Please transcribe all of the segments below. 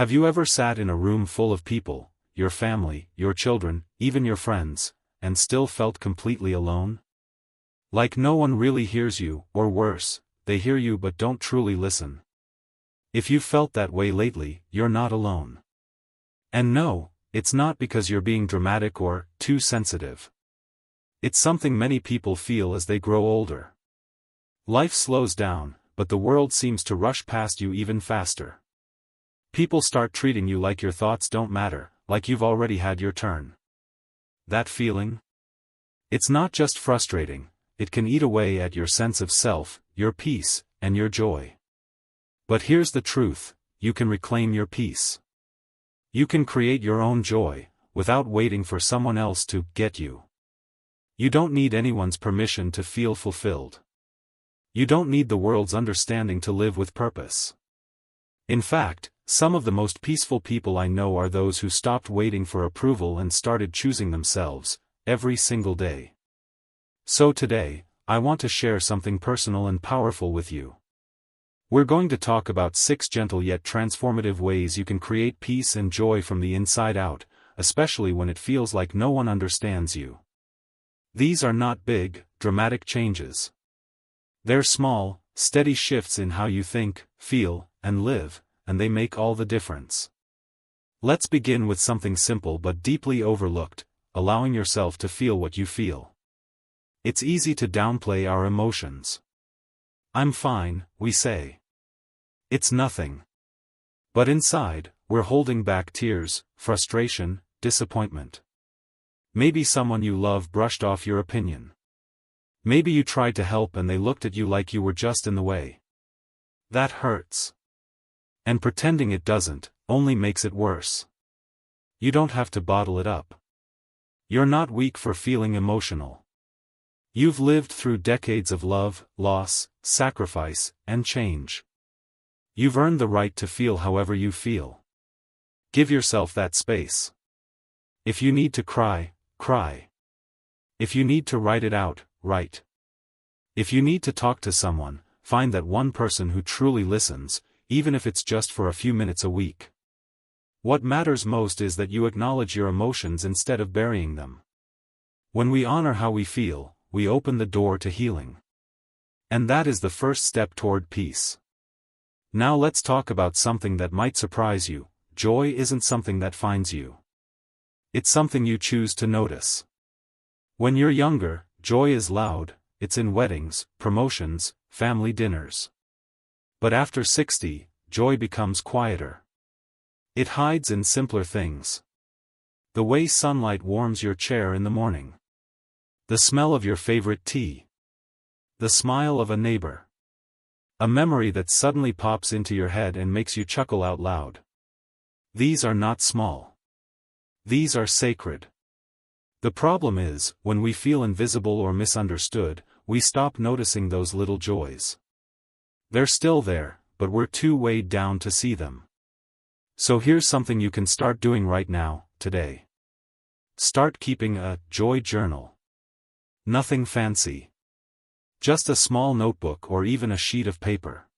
Have you ever sat in a room full of people, your family, your children, even your friends, and still felt completely alone? Like no one really hears you, or worse, they hear you but don't truly listen. If you've felt that way lately, you're not alone. And no, it's not because you're being dramatic or too sensitive. It's something many people feel as they grow older. Life slows down, but the world seems to rush past you even faster. People start treating you like your thoughts don't matter, like you've already had your turn. That feeling? It's not just frustrating, it can eat away at your sense of self, your peace, and your joy. But here's the truth, you can reclaim your peace. You can create your own joy, without waiting for someone else to get you. You don't need anyone's permission to feel fulfilled. You don't need the world's understanding to live with purpose. In fact, some of the most peaceful people I know are those who stopped waiting for approval and started choosing themselves, every single day. So today, I want to share something personal and powerful with you. We're going to talk about 6 gentle yet transformative ways you can create peace and joy from the inside out, especially when it feels like no one understands you. These are not big, dramatic changes. They're small, steady shifts in how you think, feel, and live, and they make all the difference. Let's begin with something simple but deeply overlooked, allowing yourself to feel what you feel. It's easy to downplay our emotions. I'm fine, we say. It's nothing. But inside, we're holding back tears, frustration, disappointment. Maybe someone you love brushed off your opinion. Maybe you tried to help and they looked at you like you were just in the way. That hurts. And pretending it doesn't, only makes it worse. You don't have to bottle it up. You're not weak for feeling emotional. You've lived through decades of love, loss, sacrifice, and change. You've earned the right to feel however you feel. Give yourself that space. If you need to cry, cry. If you need to write it out, write. If you need to talk to someone, find that one person who truly listens, even if it's just for a few minutes a week. What matters most is that you acknowledge your emotions instead of burying them. When we honor how we feel, we open the door to healing. And that is the first step toward peace. Now let's talk about something that might surprise you. Joy isn't something that finds you. It's something you choose to notice. When you're younger, joy is loud, it's in weddings, promotions, family dinners. But after 60, joy becomes quieter. It hides in simpler things. The way sunlight warms your chair in the morning. The smell of your favorite tea. The smile of a neighbor. A memory that suddenly pops into your head and makes you chuckle out loud. These are not small. These are sacred. The problem is, when we feel invisible or misunderstood, we stop noticing those little joys. They're still there, but we're too weighed down to see them. So here's something you can start doing right now, today. Start keeping a joy journal. Nothing fancy. Just a small notebook or even a sheet of paper.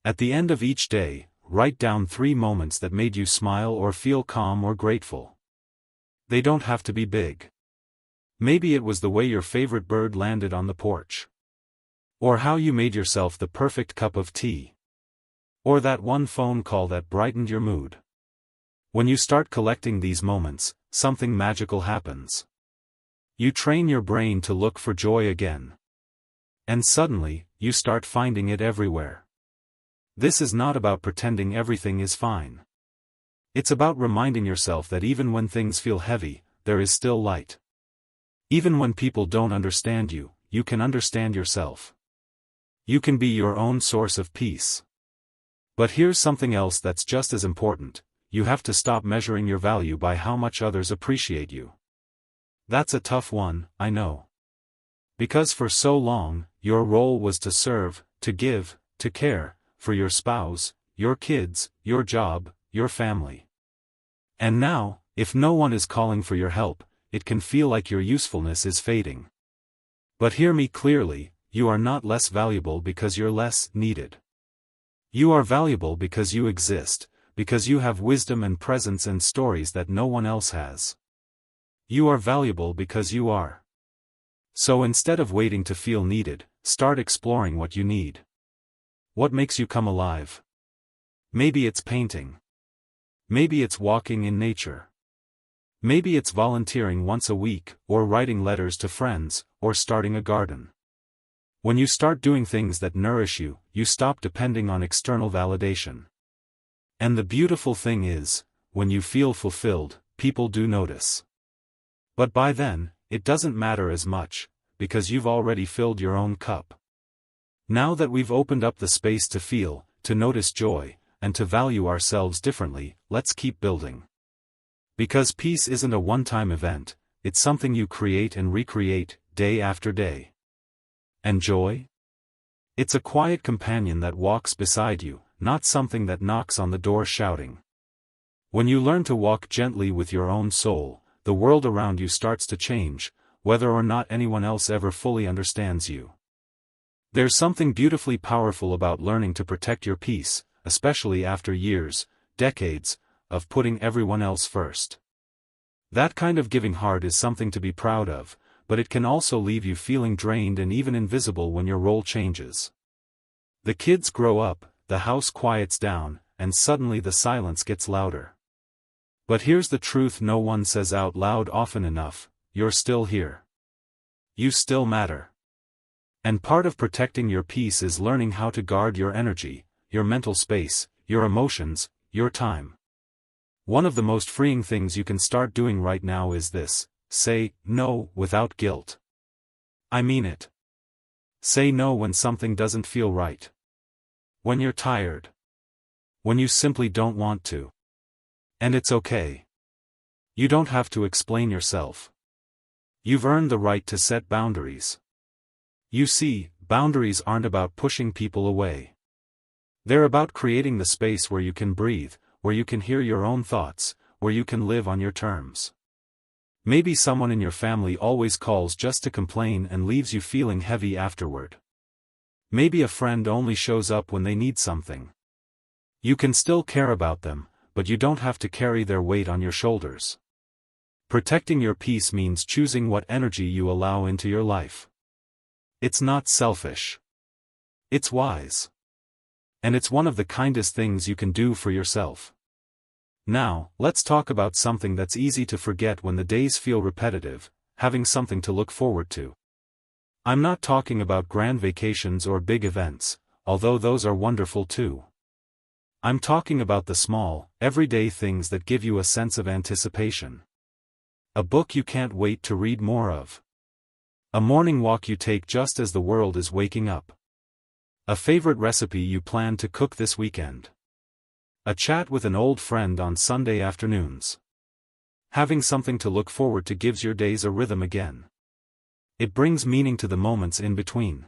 At the end of each day, write down 3 moments that made you smile or feel calm or grateful. They don't have to be big. Maybe it was the way your favorite bird landed on the porch. Or how you made yourself the perfect cup of tea. Or that one phone call that brightened your mood. When you start collecting these moments, something magical happens. You train your brain to look for joy again. And suddenly, you start finding it everywhere. This is not about pretending everything is fine. It's about reminding yourself that even when things feel heavy, there is still light. Even when people don't understand you, you can understand yourself. You can be your own source of peace. But here's something else that's just as important, you have to stop measuring your value by how much others appreciate you. That's a tough one, I know. Because for so long, your role was to serve, to give, to care, for your spouse, your kids, your job, your family. And now, if no one is calling for your help, it can feel like your usefulness is fading. But hear me clearly, you are not less valuable because you're less needed. You are valuable because you exist, because you have wisdom and presence and stories that no one else has. You are valuable because you are. So instead of waiting to feel needed, start exploring what you need. What makes you come alive? Maybe it's painting. Maybe it's walking in nature. Maybe it's volunteering once a week, or writing letters to friends, or starting a garden. When you start doing things that nourish you, you stop depending on external validation. And the beautiful thing is, when you feel fulfilled, people do notice. But by then, it doesn't matter as much, because you've already filled your own cup. Now that we've opened up the space to feel, to notice joy, and to value ourselves differently, let's keep building. Because peace isn't a one-time event, it's something you create and recreate, day after day. And joy? It's a quiet companion that walks beside you, not something that knocks on the door shouting. When you learn to walk gently with your own soul, the world around you starts to change, whether or not anyone else ever fully understands you. There's something beautifully powerful about learning to protect your peace, especially after years, decades, of putting everyone else first. That kind of giving heart is something to be proud of, but it can also leave you feeling drained and even invisible when your role changes. The kids grow up, the house quiets down, and suddenly the silence gets louder. But here's the truth no one says out loud often enough: you're still here. You still matter. And part of protecting your peace is learning how to guard your energy, your mental space, your emotions, your time. One of the most freeing things you can start doing right now is this: say no without guilt. I mean it. Say no when something doesn't feel right. When you're tired. When you simply don't want to. And it's okay. You don't have to explain yourself. You've earned the right to set boundaries. You see, boundaries aren't about pushing people away. They're about creating the space where you can breathe, where you can hear your own thoughts, where you can live on your terms. Maybe someone in your family always calls just to complain and leaves you feeling heavy afterward. Maybe a friend only shows up when they need something. You can still care about them, but you don't have to carry their weight on your shoulders. Protecting your peace means choosing what energy you allow into your life. It's not selfish. It's wise. And it's one of the kindest things you can do for yourself. Now, let's talk about something that's easy to forget when the days feel repetitive: having something to look forward to. I'm not talking about grand vacations or big events, although those are wonderful too. I'm talking about the small, everyday things that give you a sense of anticipation. A book you can't wait to read more of. A morning walk you take just as the world is waking up. A favorite recipe you plan to cook this weekend. A chat with an old friend on Sunday afternoons. Having something to look forward to gives your days a rhythm again. It brings meaning to the moments in between.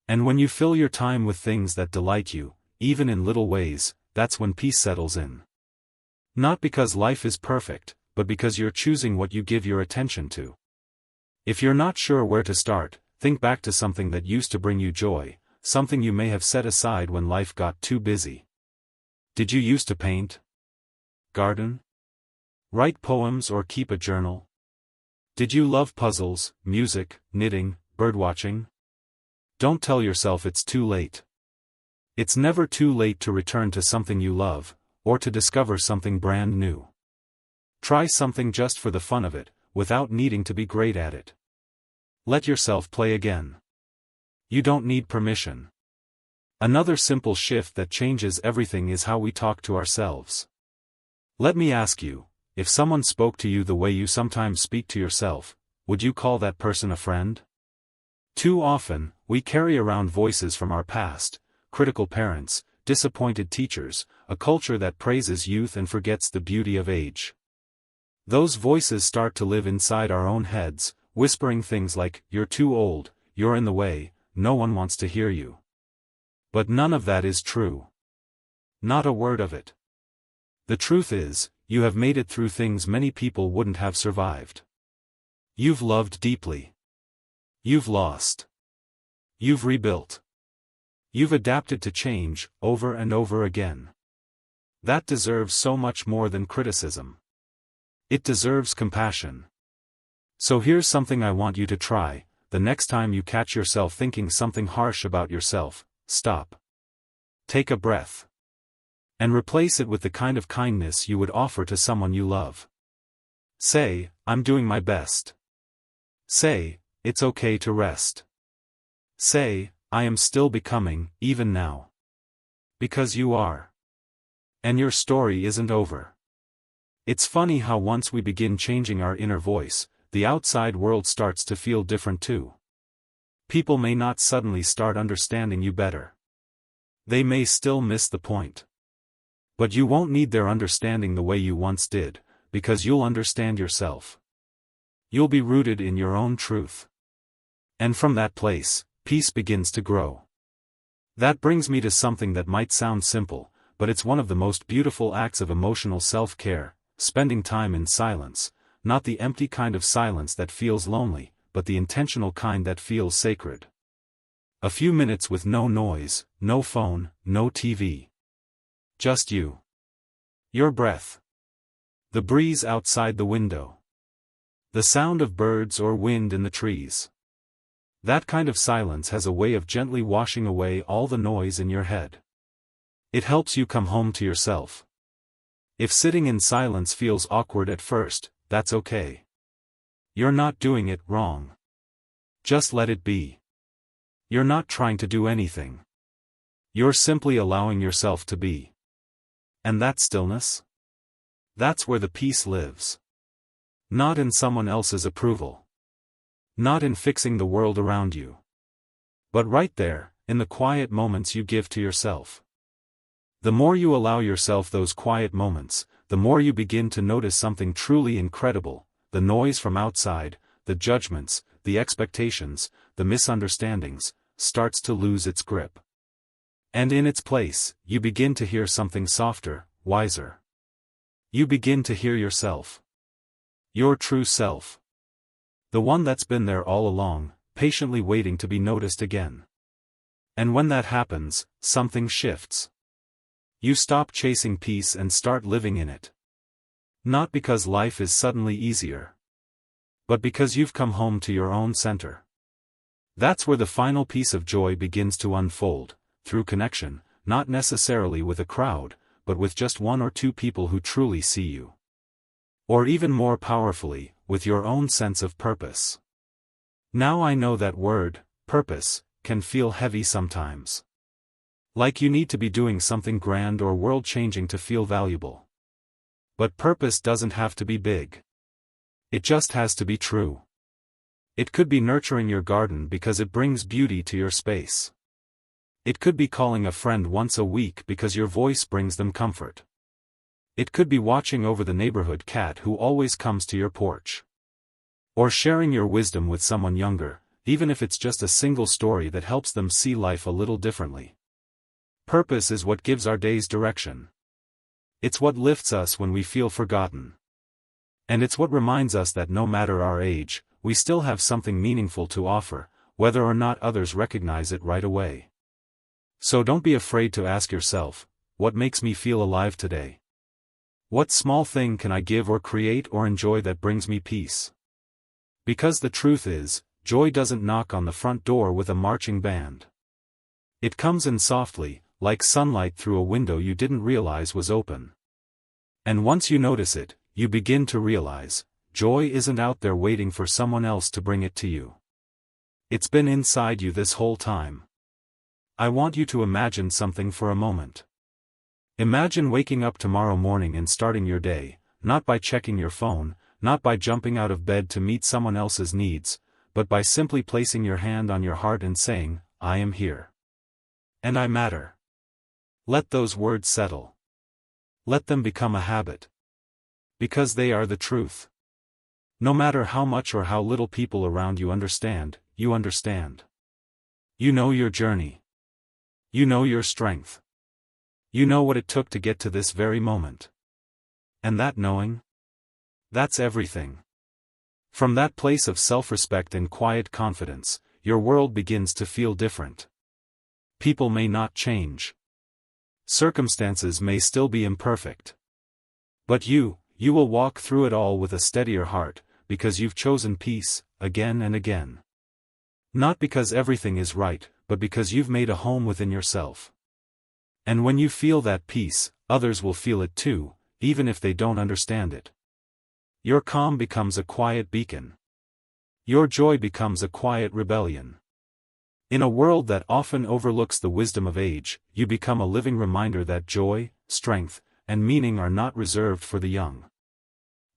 And when you fill your time with things that delight you, even in little ways, that's when peace settles in. Not because life is perfect, but because you're choosing what you give your attention to. If you're not sure where to start, think back to something that used to bring you joy, something you may have set aside when life got too busy. Did you used to paint? Garden? Write poems or keep a journal? Did you love puzzles, music, knitting, birdwatching? Don't tell yourself it's too late. It's never too late to return to something you love, or to discover something brand new. Try something just for the fun of it, without needing to be great at it. Let yourself play again. You don't need permission. Another simple shift that changes everything is how we talk to ourselves. Let me ask you, if someone spoke to you the way you sometimes speak to yourself, would you call that person a friend? Too often, we carry around voices from our past: critical parents, disappointed teachers, a culture that praises youth and forgets the beauty of age. Those voices start to live inside our own heads, whispering things like, "You're too old, you're in the way, no one wants to hear you." But none of that is true. Not a word of it. The truth is, you have made it through things many people wouldn't have survived. You've loved deeply. You've lost. You've rebuilt. You've adapted to change, over and over again. That deserves so much more than criticism. It deserves compassion. So here's something I want you to try: the next time you catch yourself thinking something harsh about yourself, stop. Take a breath. And replace it with the kind of kindness you would offer to someone you love. Say, "I'm doing my best." Say, "It's okay to rest." Say, "I am still becoming, even now." Because you are. And your story isn't over. It's funny how once we begin changing our inner voice, the outside world starts to feel different too. People may not suddenly start understanding you better. They may still miss the point. But you won't need their understanding the way you once did, because you'll understand yourself. You'll be rooted in your own truth. And from that place, peace begins to grow. That brings me to something that might sound simple, but it's one of the most beautiful acts of emotional self-care: spending time in silence, not the empty kind of silence that feels lonely, but the intentional kind that feels sacred. A few minutes with no noise, no phone, no TV. Just you. Your breath. The breeze outside the window. The sound of birds or wind in the trees. That kind of silence has a way of gently washing away all the noise in your head. It helps you come home to yourself. If sitting in silence feels awkward at first, that's okay. You're not doing it wrong. Just let it be. You're not trying to do anything. You're simply allowing yourself to be. And that stillness? That's where the peace lives. Not in someone else's approval. Not in fixing the world around you. But right there, in the quiet moments you give to yourself. The more you allow yourself those quiet moments, the more you begin to notice something truly incredible: the noise from outside, the judgments, the expectations, the misunderstandings, starts to lose its grip. And in its place, you begin to hear something softer, wiser. You begin to hear yourself. Your true self. The one that's been there all along, patiently waiting to be noticed again. And when that happens, something shifts. You stop chasing peace and start living in it. Not because life is suddenly easier, but because you've come home to your own center. That's where the final piece of joy begins to unfold, through connection, not necessarily with a crowd, but with just one or two people who truly see you. Or even more powerfully, with your own sense of purpose. Now I know that word, purpose, can feel heavy sometimes. Like you need to be doing something grand or world-changing to feel valuable. But purpose doesn't have to be big. It just has to be true. It could be nurturing your garden because it brings beauty to your space. It could be calling a friend once a week because your voice brings them comfort. It could be watching over the neighborhood cat who always comes to your porch. Or sharing your wisdom with someone younger, even if it's just a single story that helps them see life a little differently. Purpose is what gives our days direction. It's what lifts us when we feel forgotten. And it's what reminds us that no matter our age, we still have something meaningful to offer, whether or not others recognize it right away. So don't be afraid to ask yourself, what makes me feel alive today? What small thing can I give or create or enjoy that brings me peace? Because the truth is, joy doesn't knock on the front door with a marching band. It comes in softly, like sunlight through a window you didn't realize was open. And once you notice it, you begin to realize, joy isn't out there waiting for someone else to bring it to you. It's been inside you this whole time. I want you to imagine something for a moment. Imagine waking up tomorrow morning and starting your day, not by checking your phone, not by jumping out of bed to meet someone else's needs, but by simply placing your hand on your heart and saying, I am here. And I matter. Let those words settle. Let them become a habit. Because they are the truth. No matter how much or how little people around you understand, you understand. You know your journey. You know your strength. You know what it took to get to this very moment. And that knowing? That's everything. From that place of self-respect and quiet confidence, your world begins to feel different. People may not change. Circumstances may still be imperfect. But you will walk through it all with a steadier heart, because you've chosen peace, again and again. Not because everything is right, but because you've made a home within yourself. And when you feel that peace, others will feel it too, even if they don't understand it. Your calm becomes a quiet beacon. Your joy becomes a quiet rebellion. In a world that often overlooks the wisdom of age, you become a living reminder that joy, strength, and meaning are not reserved for the young.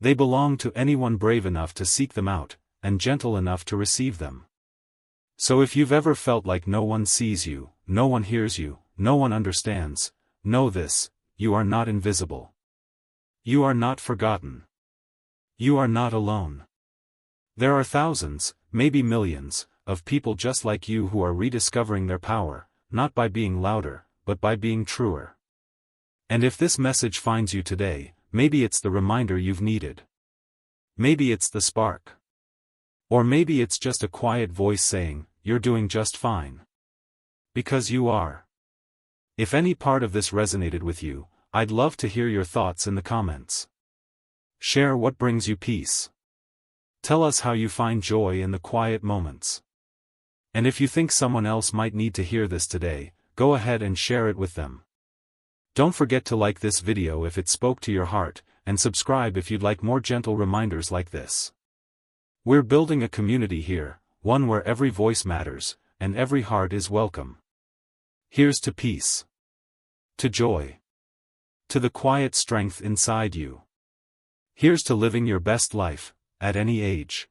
They belong to anyone brave enough to seek them out, and gentle enough to receive them. So if you've ever felt like no one sees you, no one hears you, no one understands, know this: you are not invisible. You are not forgotten. You are not alone. There are thousands, maybe millions, of people just like you who are rediscovering their power, not by being louder, but by being truer. And if this message finds you today, maybe it's the reminder you've needed. Maybe it's the spark. Or maybe it's just a quiet voice saying, "You're doing just fine." Because you are. If any part of this resonated with you, I'd love to hear your thoughts in the comments. Share what brings you peace. Tell us how you find joy in the quiet moments. And if you think someone else might need to hear this today, go ahead and share it with them. Don't forget to like this video if it spoke to your heart, and subscribe if you'd like more gentle reminders like this. We're building a community here, one where every voice matters, and every heart is welcome. Here's to peace. To joy. To the quiet strength inside you. Here's to living your best life, at any age.